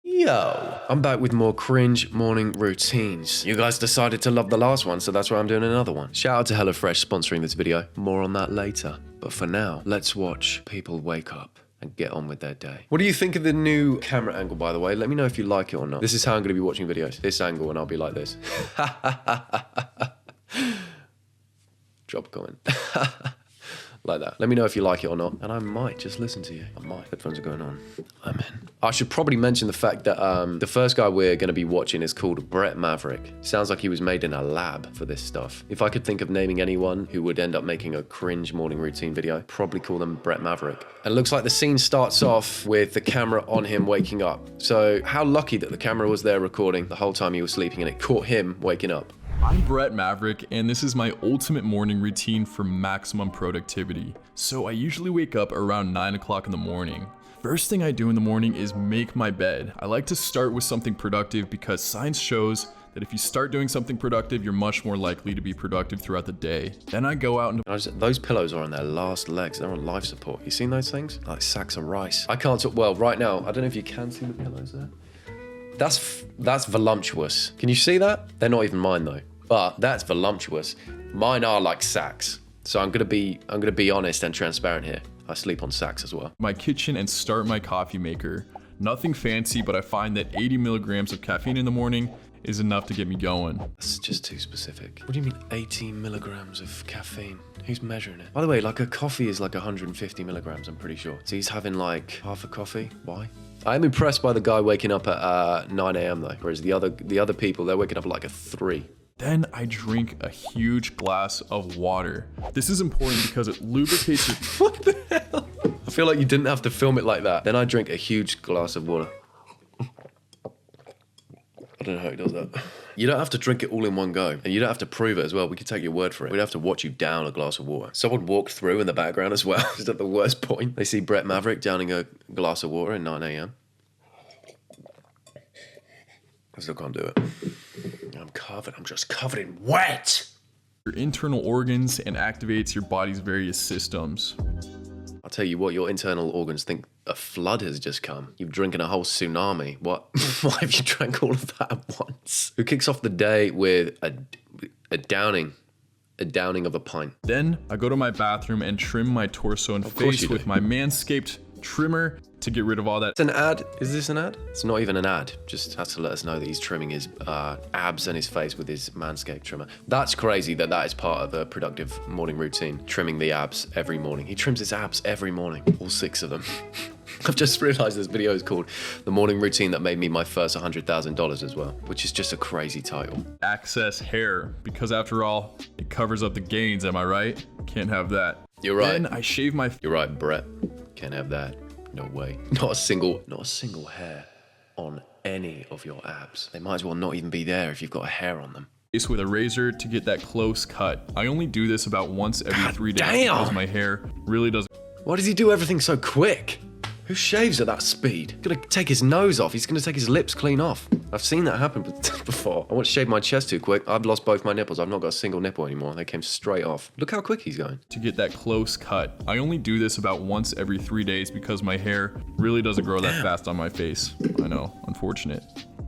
Yo, I'm back with more cringe morning routines. You guys decided to love the last one, so that's why I'm doing another one. Shout out to HelloFresh sponsoring this video. More on that later. But for now, let's watch people wake up and get on with their day. What do you think of the new camera angle, by the way? Let me know if you like it or not. This is how I'm gonna be watching videos. This angle, and I'll be like this. Drop a comment. Like that. Let me know if you like it or not, and I might just listen to you. I might. Headphones are going on. I'm in. I should probably mention the fact that the first guy we're going to be watching is called Brett Maverick. Sounds like he was made in a lab for this stuff. If I could think of naming anyone who would end up making a cringe morning routine video, probably call them Brett Maverick. And it looks like the scene starts off with the camera on him waking up. So how lucky that the camera was there recording the whole time he was sleeping and it caught him waking up. I'm Brett Maverick, and this is my ultimate morning routine for maximum productivity. So I usually wake up around 9 o'clock in the morning. First thing I do in the morning is make my bed. I like to start with something productive because science shows that if you start doing something productive, you're much more likely to be productive throughout the day. Then I go out and... Those pillows are on their last legs. They're on life support. You seen those things? Like sacks of rice. I can't talk... Well, right now, I don't know if you can see the pillows there. That's voluptuous. Can you see that? They're not even mine though. But that's voluptuous. Mine are like sacks. So I'm gonna be honest and transparent here. I sleep on sacks as well. My kitchen and start my coffee maker. Nothing fancy, but I find that 80 milligrams of caffeine in the morning is enough to get me going. That's just too specific. What do you mean 18 milligrams of caffeine? Who's measuring it? By the way, like a coffee is like 150 milligrams, I'm pretty sure. So he's having like half a coffee. Why? I'm impressed by the guy waking up at 9 a.m. though, whereas the other people, they're waking up at like a 3. Then I drink a huge glass of water. This is important because it lubricates your... What the hell? I feel like you didn't have to film it like that. Then I drink a huge glass of water. I don't know how he does that. You don't have to drink it all in one go. And you don't have to prove it as well. We could take your word for it. We'd have to watch you down a glass of water. Someone walked through in the background as well. Is that the worst point? They see Brett Maverick downing a glass of water at 9 a.m. I still can't do it. I'm just covered in wet. Your internal organs and activates your body's various systems. I'll tell you what, your internal organs think a flood has just come. You've drinking a whole tsunami. What? Why have you drank all of that at once? Who kicks off the day with a downing of a pint? Then I go to my bathroom and trim my torso and face with my Manscaped trimmer to get rid of all that. It's an ad. Is this an ad? It's not even an ad. Just has to let us know that he's trimming his abs and his face with his Manscaped trimmer. That's crazy that is part of a productive morning routine. Trimming the abs every morning. He trims his abs every morning. All 6 of them. I've just realized this video is called The Morning Routine That Made Me My First $100,000 as well, which is just a crazy title. Excess hair, because after all, it covers up the gains, am I right? Can't have that. You're right. Then I shave my... You're right, Brett. Can't have that. No way. Not a single hair on any of your abs. They might as well not even be there if you've got a hair on them. Face with a razor to get that close cut. I only do this about once every 3 days because my hair really doesn't... Why does he do everything so quick? Who shaves at that speed? He's gonna take his nose off. He's gonna take his lips clean off. I've seen that happen before. I want to shave my chest too quick. I've lost both my nipples. I've not got a single nipple anymore. They came straight off. Look how quick he's going. To get that close cut. I only do this about once every 3 days because my hair really doesn't grow that fast on my face. I know, unfortunate.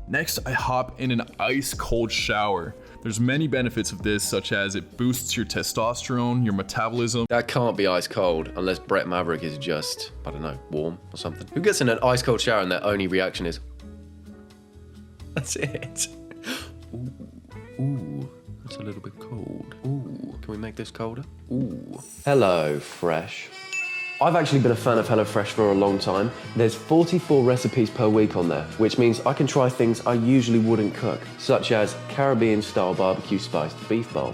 Next, I hop in an ice cold shower. There's many benefits of this, such as it boosts your testosterone, your metabolism. That can't be ice cold unless Brett Maverick is just, I don't know, warm or something. Who gets in an ice cold shower and their only reaction is, that's it. Ooh, that's a little bit cold. Ooh, can we make this colder? Ooh. Hello, Fresh. I've actually been a fan of HelloFresh for a long time. There's 44 recipes per week on there, which means I can try things I usually wouldn't cook, such as Caribbean-style barbecue spiced beef bowl.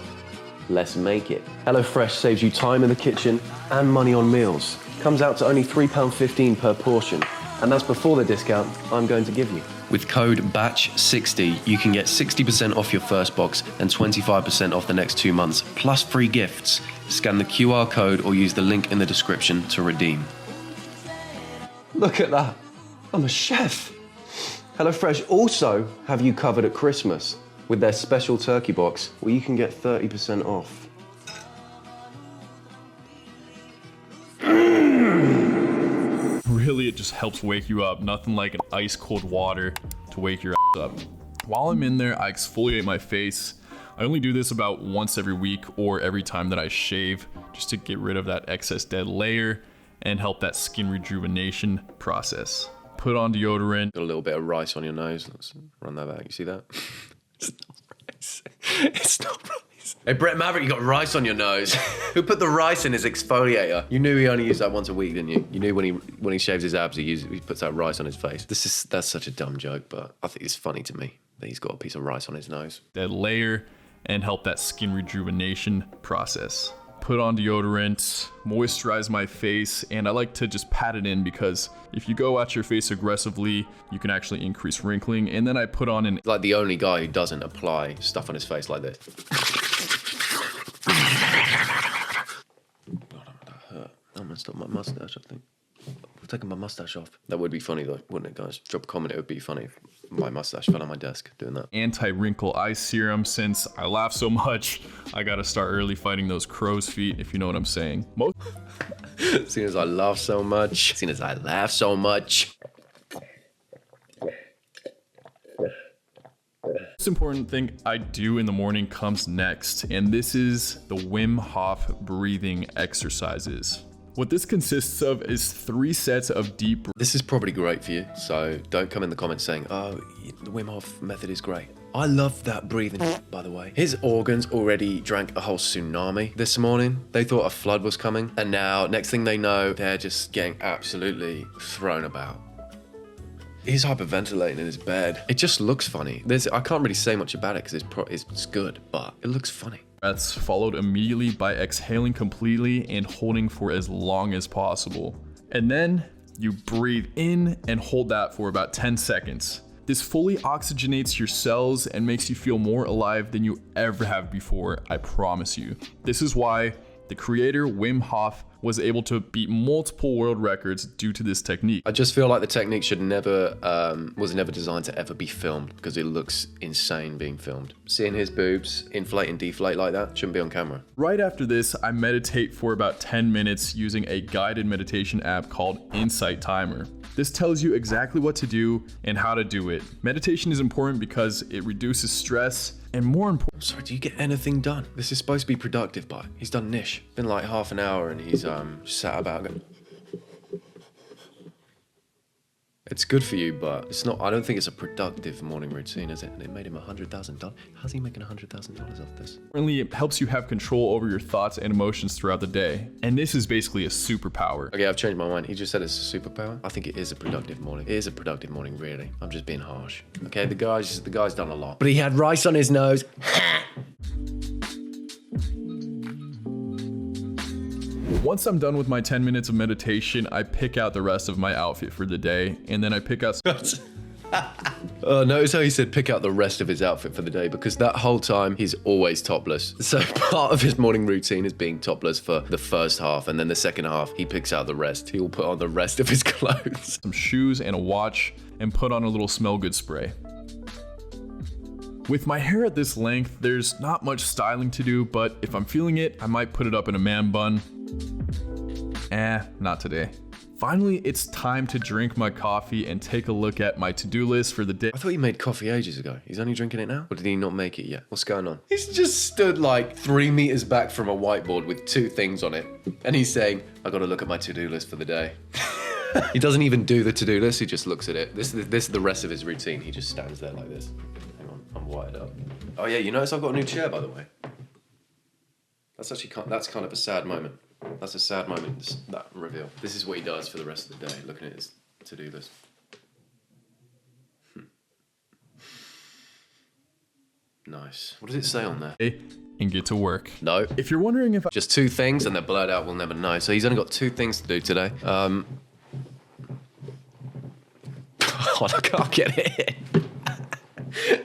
Let's make it. HelloFresh saves you time in the kitchen and money on meals. Comes out to only £3.15 per portion, and that's before the discount I'm going to give you. With code BATCH60, you can get 60% off your first box and 25% off the next 2 months, plus free gifts. Scan the QR code or use the link in the description to redeem. Look at that. I'm a chef. HelloFresh also have you covered at Christmas. with their special turkey box where you can get 30% off. Really, it just helps wake you up. Nothing like an ice cold water to wake your ass up. While I'm in there, I exfoliate my face. I only do this about once every week or every time that I shave, just to get rid of that excess dead layer and help that skin rejuvenation process. Put on deodorant. Got a little bit of rice on your nose. Let's run that back. You see that? It's not rice. It's not rice. Hey, Brett Maverick, you got rice on your nose. Who put the rice in his exfoliator? You knew he only used that once a week, didn't you? You knew when he shaves his abs, he puts that rice on his face. That's such a dumb joke, but I think it's funny to me that he's got a piece of rice on his nose. Dead layer and help that skin rejuvenation process. Put on deodorant, moisturize my face, and I like to just pat it in because if you go at your face aggressively, you can actually increase wrinkling. And then I put on an... Like the only guy who doesn't apply stuff on his face like this. God, that hurt. I'm gonna stop my mustache, I think. I've taken my mustache off. That would be funny though, wouldn't it, guys? Drop a comment, it would be funny if my mustache fell on my desk doing that. Anti-wrinkle eye serum. Since I laugh so much, I gotta start early fighting those crow's feet, if you know what I'm saying. Seeing as I laugh so much. Seeing as I laugh so much. Most important thing I do in the morning comes next, and this is the Wim Hof breathing exercises. What this consists of is 3 sets of deep... This is probably great for you, so don't come in the comments saying, oh, the Wim Hof method is great. I love that breathing, by the way. His organs already drank a whole tsunami this morning. They thought a flood was coming, and now, next thing they know, they're just getting absolutely thrown about. He's hyperventilating in his bed. It just looks funny. I can't really say much about it because it's good, but it looks funny. Breaths followed immediately by exhaling completely and holding for as long as possible. And then you breathe in and hold that for about 10 seconds. This fully oxygenates your cells and makes you feel more alive than you ever have before, I promise you. This is why the creator, Wim Hof, was able to beat multiple world records due to this technique. I just feel like the technique was never designed to ever be filmed because it looks insane being filmed. Seeing his boobs inflate and deflate like that shouldn't be on camera. Right after this, I meditate for about 10 minutes using a guided meditation app called Insight Timer. This tells you exactly what to do and how to do it. Meditation is important because it reduces stress, and more important... I'm sorry, do you get anything done? This is supposed to be productive, but he's done niche. Been like half an hour and he's just sat about going... It's good for you, but it's not. I don't think it's a productive morning routine, is it? And it made him $100,000. How's he making $100,000 off this? Importantly, it helps you have control over your thoughts and emotions throughout the day. And this is basically a superpower. Okay, I've changed my mind. He just said it's a superpower. I think it is a productive morning. It is a productive morning, really. I'm just being harsh. Okay, the guy's done a lot. But he had rice on his nose. Once I'm done with my 10 minutes of meditation, I pick out the rest of my outfit for the day, and then I pick out... Notice how he said pick out the rest of his outfit for the day, because that whole time he's always topless. So part of his morning routine is being topless for the first half, and then the second half he picks out the rest. He will put on the rest of his clothes. Some shoes and a watch, and put on a little smell good spray. With my hair at this length, there's not much styling to do, but if I'm feeling it, I might put it up in a man bun. Not today. Finally, it's time to drink my coffee and take a look at my to-do list for the day. I thought he made coffee ages ago. He's only drinking it now? Or did he not make it yet? What's going on? He's just stood like 3 meters back from a whiteboard with 2 things on it. And he's saying, I gotta look at my to-do list for the day. He doesn't even do the to-do list, he just looks at it. This is the rest of his routine. He just stands there like this. Hang on, I'm wired up. Oh yeah, you notice I've got a new chair, by the way. That's kind of a sad moment. That's a sad moment, that reveal. This is what he does for the rest of the day, looking at his to-do list. Nice. What does it say on there? And get to work. No. If you're wondering if Just 2 things and they're blurred out, we'll never know. So he's only got 2 things to do today. God, I can't get it in.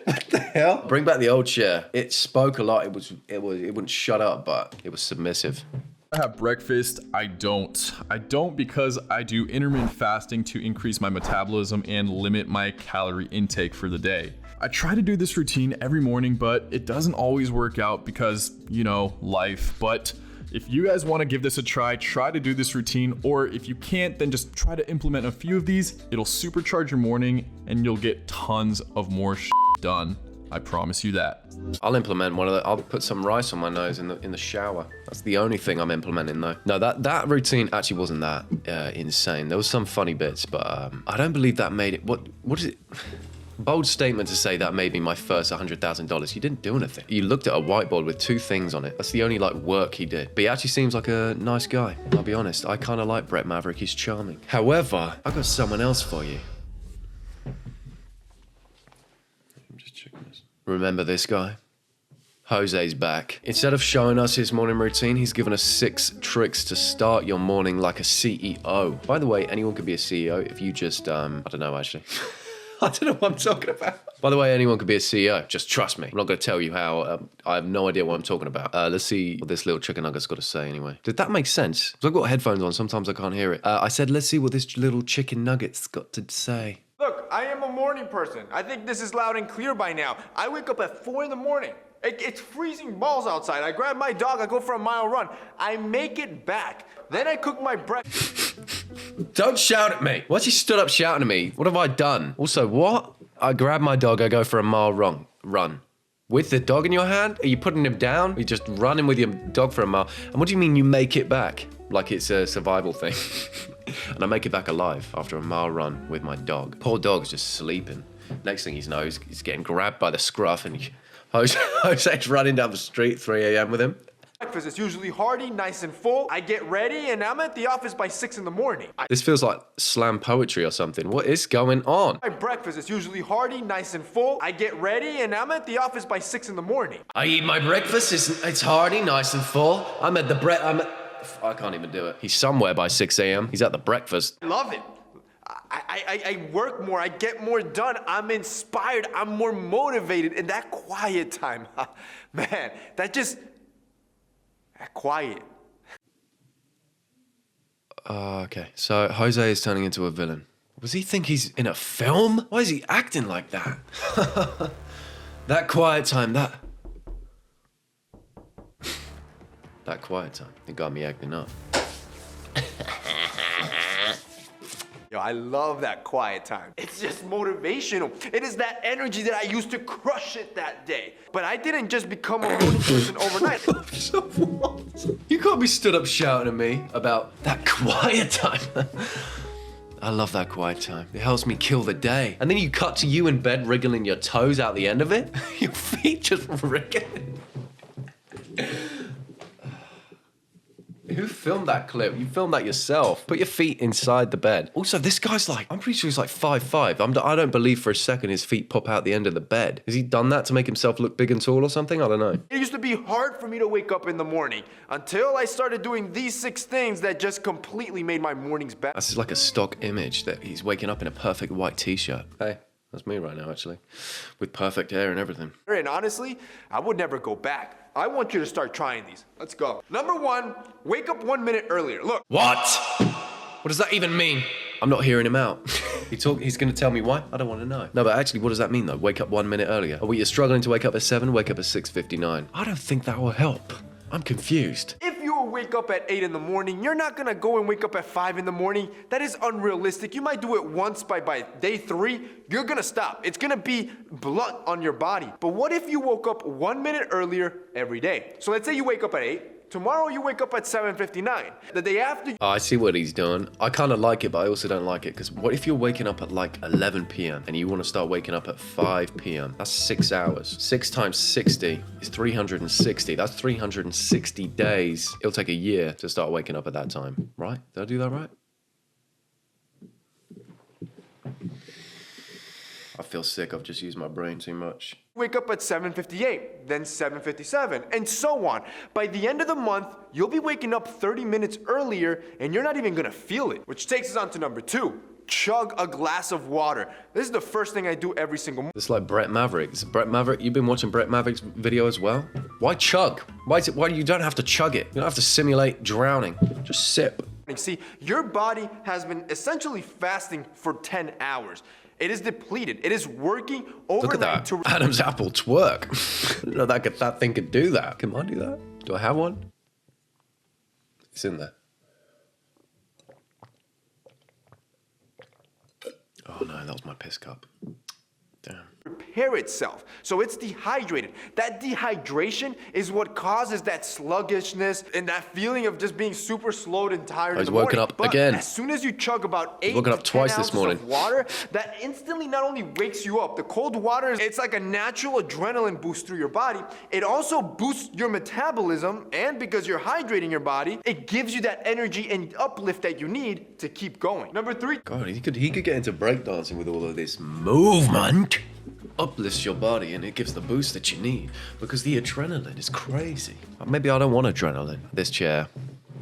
What the hell? Bring back the old chair. It spoke a lot. It wouldn't shut up, but it was submissive. I have breakfast. I don't because I do intermittent fasting to increase my metabolism and limit my calorie intake for the day. I try to do this routine every morning, but it doesn't always work out because, you know, life. But if you guys want to give this a try to do this routine, or if you can't, then just try to implement a few of these. It'll supercharge your morning and you'll get tons of more done. I promise you that. I'll implement one of the, I'll put some rice on my nose in the shower. That's the only thing I'm implementing though. No, that routine actually wasn't that insane. There was some funny bits, but I don't believe that made it. What is it? Bold statement to say that made me my first $100,000. You didn't do anything. You looked at a whiteboard with 2 things on it. That's the only like work he did. But he actually seems like a nice guy. I'll be honest. I kind of like Brett Maverick. He's charming. However, I've got someone else for you. I'm just checking this. Remember this guy? Jose's back. Instead of showing us his morning routine, he's given us 6 tricks to start your morning like a CEO. By the way, anyone could be a CEO if you just, I don't know actually. I don't know what I'm talking about. By the way, anyone could be a CEO. Just trust me. I'm not going to tell you how. I have no idea what I'm talking about. Let's see what this little chicken nugget's got to say anyway. Did that make sense? Because I've got headphones on. Sometimes I can't hear it. I said, let's see what this little chicken nugget's got to say. Look, I am a morning person. I think this is loud and clear by now. I wake up at 4 in the morning. It's freezing balls outside. I grab my dog, I go for a mile run. I make it back. Then I cook my breakfast. Don't shout at me. Why's he stood up shouting at me? What have I done? Also, what? I grab my dog, I go for a mile run. With the dog in your hand? Are you putting him down? Are you just running with your dog for a mile? And what do you mean you make it back? Like it's a survival thing. And I make it back alive after a mile run with my dog. Poor dog's just sleeping. Next thing he knows, he's getting grabbed by the scruff and Jose's running down the street 3 a.m. with him. Breakfast is usually hearty, nice and full. I get ready and I'm at the office by 6 in the morning. This feels like slam poetry or something. What is going on? My breakfast is usually hearty, nice and full. I get ready and I'm at the office by 6 in the morning. I eat my breakfast, it's hearty, nice and full. I can't even do it. He's somewhere by 6 a.m. He's at the breakfast. I love it. I work more, I get more done, I'm inspired, I'm more motivated in that quiet time. Man, that quiet. Okay, so Jose is turning into a villain. Does he think he's in a film? Why is he acting like that? That quiet time, that quiet time, it got me acting up. Yo, I love that quiet time. It's just motivational. It is that energy that I used to crush it that day. But I didn't just become a morning person overnight. So what? You can't be stood up shouting at me about that quiet time. I love that quiet time. It helps me kill the day. And then you cut to you in bed wriggling your toes out the end of it. Your feet just wriggling. Who filmed that clip? You filmed that yourself. Put your feet inside the bed. Also, this guy's like, I'm pretty sure he's like 5'5". I don't believe for a second his feet pop out the end of the bed. Has he done that to make himself look big and tall or something? I don't know. It used to be hard for me to wake up in the morning until I started doing these 6 things that just completely made my mornings better. This is like a stock image that he's waking up in a perfect white t-shirt. Hey, that's me right now, actually. With perfect hair and everything. And honestly, I would never go back. I want you to start trying these. Let's go. Number 1, wake up 1 minute earlier. Look. What? What does that even mean? I'm not hearing him out. He's gonna tell me why? I don't want to know. No, but actually, what does that mean though? Wake up 1 minute earlier. Are we struggling to wake up at 7? Wake up at 6:59. I don't think that will help. I'm confused. If you wake up at 8 in the morning, you're not gonna go and wake up at 5 in the morning. That is unrealistic. You might do it once, by day 3, you're gonna stop. It's gonna be blunt on your body. But what if you woke up 1 minute earlier every day? So let's say you wake up at 8. Tomorrow you wake up at 7:59. The day after... Oh, I see what he's doing. I kind of like it, but I also don't like it. Because what if you're waking up at like 11 p.m. and you want to start waking up at 5 p.m.? That's 6 hours. 6 times 60 is 360. That's 360 days. It'll take a year to start waking up at that time. Right? Did I do that right? I feel sick. I've just used my brain too much. Wake up at 7:58, then 7:57, and so on. By the end of the month, you'll be waking up 30 minutes earlier, and you're not even gonna feel it. Which takes us on to number 2. chug a glass of water. This is the first thing I do every single morning. It's like Brett Maverick. Brett Maverick, you've been watching Brett Maverick's video as well? Why chug? Why you don't have to chug it? You don't have to simulate drowning. Just sip. See, your body has been essentially fasting for 10 hours. It is depleted. It is working overnight. Look at that. Adam's apple twerk. I didn't know that thing could do that. Can I do that? Do I have one? It's in there. Oh no, that was my piss cup. Damn. Repair itself. So it's dehydrated. That dehydration is what causes that sluggishness and that feeling of just being super slowed and tired in the morning. He's woken up but again. As soon as you chug about 8 woken up to 10 twice ounces this morning. of water, that instantly not only wakes you up, the cold water, it's like a natural adrenaline boost through your body. It also boosts your metabolism, and because you're hydrating your body, it gives you that energy and uplift that you need to keep going. Number 3. God, he could get into breakdancing with all of this movement. Uplifts your body and it gives the boost that you need because the adrenaline is crazy. Maybe I don't want adrenaline. This chair.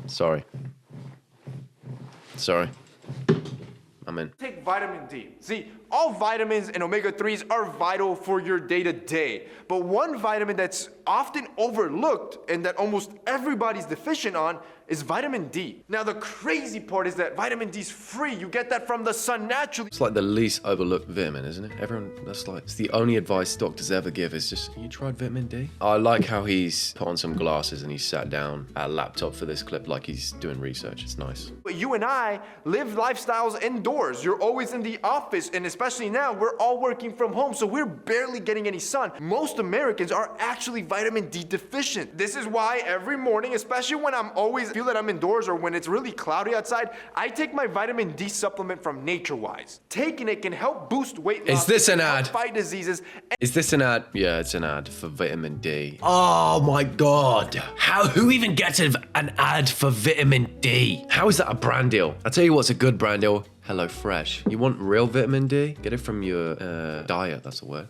Sorry. I'm in. Take vitamin D. See, all vitamins and omega-3s are vital for your day-to-day. But one vitamin that's often overlooked and that almost everybody's deficient on is vitamin D. Now, the crazy part is that vitamin D is free. You get that from the sun naturally. It's like the least overlooked vitamin, isn't it? It's the only advice doctors ever give is just, you tried vitamin D? I like how he's put on some glasses and he's sat down at a laptop for this clip like he's doing research. It's nice. But you and I live lifestyles indoors. You're always in the office, and especially now, we're all working from home, so we're barely getting any sun. Most Americans are actually vitamin D deficient. This is why every morning, especially when I'm always feel that I'm indoors or when it's really cloudy outside, I take my vitamin D supplement from Nature-Wise. Taking it can help boost weight loss. Is this an ad? Fight diseases. Is this an ad? Yeah, it's an ad for vitamin D. Oh my God. Who even gets an ad for vitamin D? How is that a brand deal? I'll tell you what's a good brand deal. HelloFresh. You want real vitamin D? Get it from your diet, that's a word.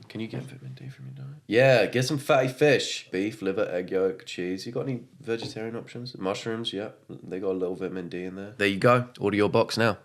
Can you get vitamin D from your diet? Yeah, get some fatty fish. Beef, liver, egg yolk, cheese. You got any vegetarian options? Mushrooms, yeah. They got a little vitamin D in there. There you go. Order your box now.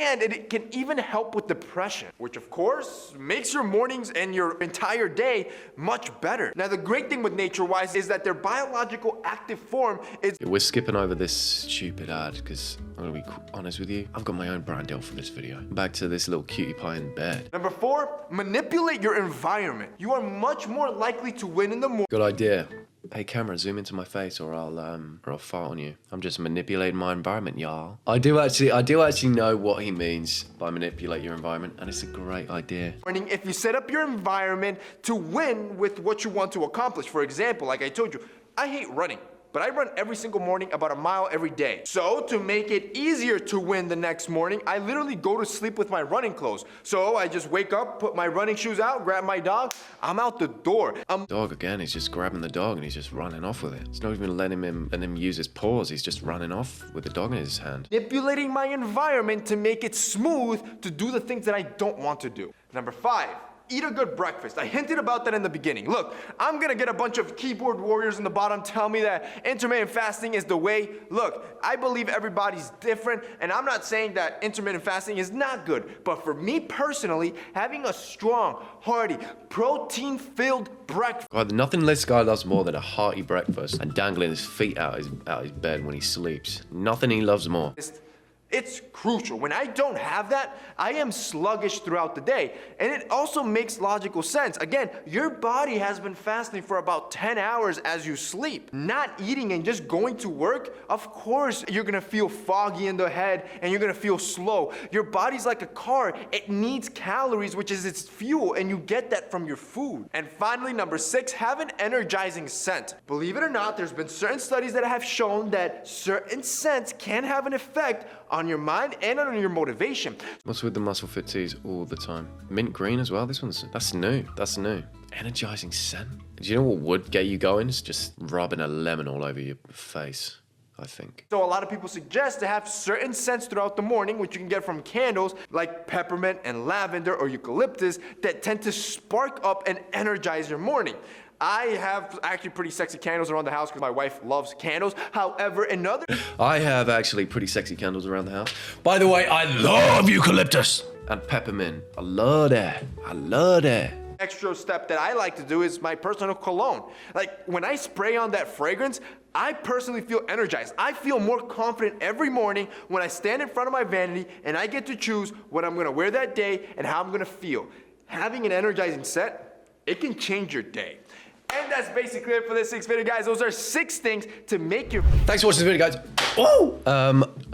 And it can even help with depression, which of course makes your mornings and your entire day much better. Now, the great thing with Nature-Wise is that their biological active form is... We're skipping over this stupid ad because I'm gonna be honest with you. I've got my own brand deal for this video. Back to this little cutie pie in bed. Number 4, manipulate your environment. You are much more likely to win in the morning. Good idea. Hey camera, zoom into my face or I'll fart on you. I'm just manipulating my environment, y'all. I do actually know what he means by manipulate your environment, and it's a great idea. If you set up your environment to win with what you want to accomplish. For example, like I told you, I hate running, but I run every single morning about a mile every day. So to make it easier to win the next morning, I literally go to sleep with my running clothes. So I just wake up, put my running shoes out, grab my dog, I'm out the door. Dog again, he's just grabbing the dog and he's just running off with it. It's not even letting him use his paws, he's just running off with the dog in his hand. Manipulating my environment to make it smooth to do the things that I don't want to do. Number 5. Eat a good breakfast. I hinted about that in the beginning. Look, I'm gonna get a bunch of keyboard warriors in the bottom tell me that intermittent fasting is the way. Look, I believe everybody's different, and I'm not saying that intermittent fasting is not good, but for me personally, having a strong, hearty, protein-filled breakfast. God, nothing this guy loves more than a hearty breakfast and dangling his feet out his bed when he sleeps. Nothing he loves more. It's crucial. When I don't have that, I am sluggish throughout the day. And it also makes logical sense. Again, your body has been fasting for about 10 hours as you sleep. Not eating and just going to work, of course, you're gonna feel foggy in the head and you're gonna feel slow. Your body's like a car. It needs calories, which is its fuel, and you get that from your food. And finally, number 6, have an energizing scent. Believe it or not, there's been certain studies that have shown that certain scents can have an effect on your mind and on your motivation. What's with the muscle fit teas all the time? Mint green as well. That's new. Energizing scent. Do you know what would get you going? It's just rubbing a lemon all over your face, I think. So a lot of people suggest to have certain scents throughout the morning, which you can get from candles like peppermint and lavender or eucalyptus, that tend to spark up and energize your morning. I have actually pretty sexy candles around the house because my wife loves candles. However, another I have actually pretty sexy candles around the house. By the way, I love eucalyptus and peppermint. I love that. I love that. extra step that I like to do is my personal cologne. Like when I spray on that fragrance, I personally feel energized. I feel more confident every morning when I stand in front of my vanity and I get to choose what I'm gonna wear that day and how I'm gonna feel. Having an energizing set, it can change your day. And that's basically it for this 6 video, guys. Those are 6 things to make your... Thanks for watching the video, guys. Woo!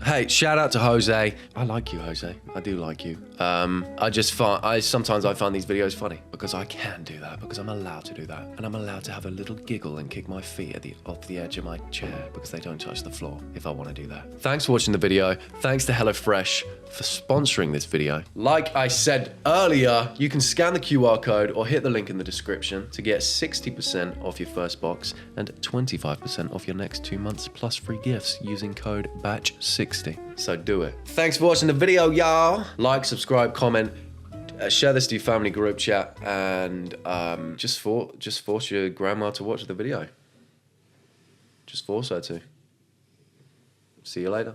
Hey, shout out to Jose. I like you, Jose. I do like you. Sometimes I find these videos funny because I can do that, because I'm allowed to do that. And I'm allowed to have a little giggle and kick my feet off the edge of my chair because they don't touch the floor if I want to do that. Thanks for watching the video. Thanks to HelloFresh for sponsoring this video. Like I said earlier, you can scan the QR code or hit the link in the description to get 60% off your first box and 25% off your next 2 months plus free gifts using code BATCH60. So do it. Thanks for watching the video, y'all. Like, subscribe, comment, share this to your family group chat, and just force your grandma to watch the video. Just force her to. See you later.